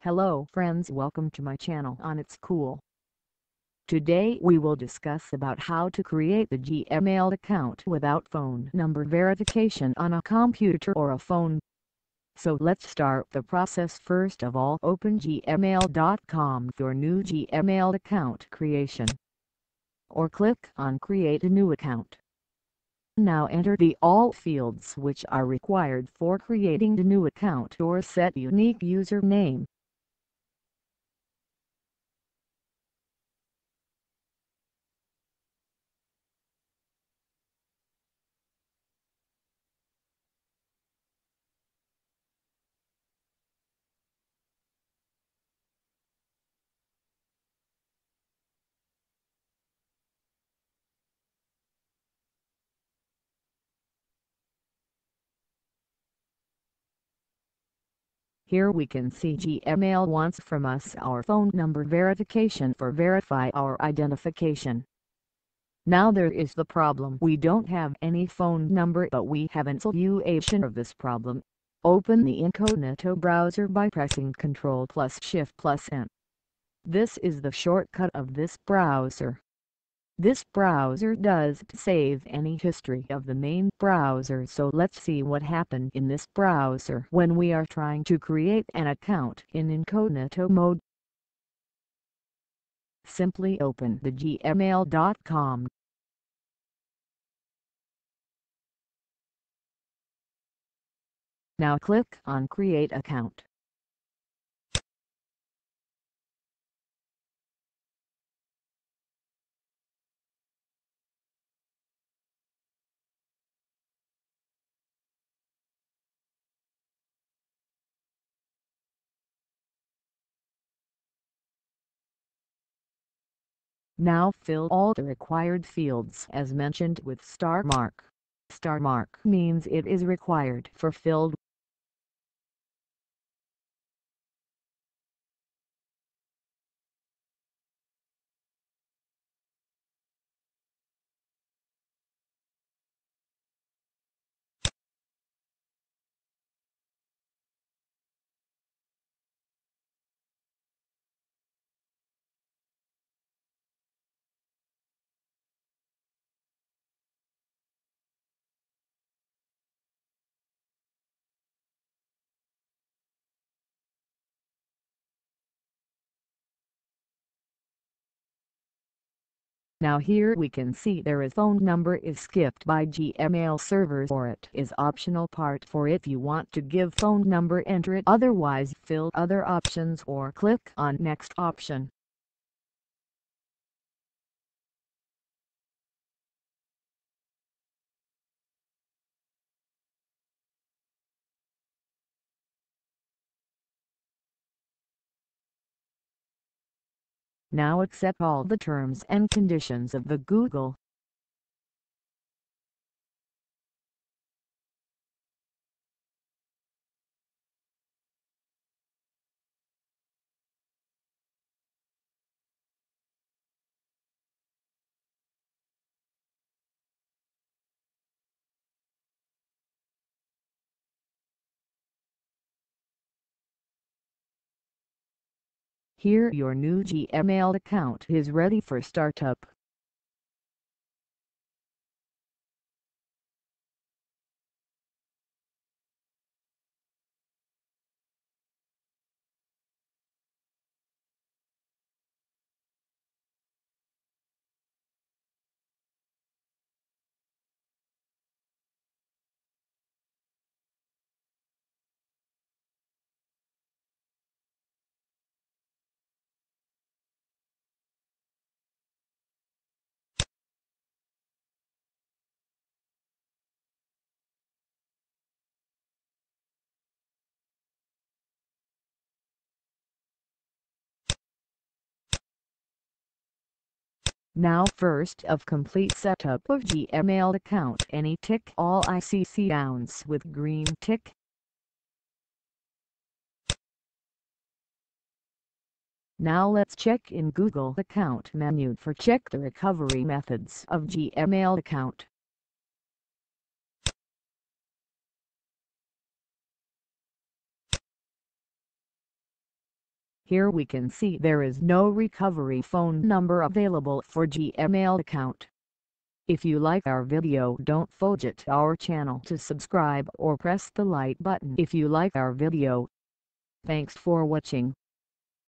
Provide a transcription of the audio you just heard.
Hello friends, welcome to my channel on It's Cool. Today we will discuss about how to create the Gmail account without phone number verification on a computer or a phone. So let's start the process. First of all, open gmail.com, your new Gmail account creation, or click on create a new account. Now enter all fields which are required for creating the new account or set unique username. Here we can see Gmail wants from us our phone number verification for verify our identification. Now there is the problem. We don't have any phone number, but we have a solution of this problem. Open the Incognito browser by pressing Ctrl+Shift+N. This is the shortcut of this browser. This browser doesn't save any history of the main browser, so let's see what happened in this browser when we are trying to create an account in incognito mode. Simply open the gmail.com. Now click on Create Account. Now fill all the required fields as mentioned with star mark. Star mark means it is required for filled. Now here we can see there is phone number is skipped by Gmail servers, or it is optional part for if you want to give phone number, enter it, otherwise fill other options or click on next option. Now accept all the terms and conditions of the Google. Here your new Gmail account is ready for startup. Now first of complete setup of Gmail account, any tick all ICC downs with green tick. Now let's check in Google account menu for check the recovery methods of Gmail account. Here we can see there is no recovery phone number available for Gmail account. If you like our video, don't forget our channel to subscribe or press the like button if you like our video. Thanks for watching.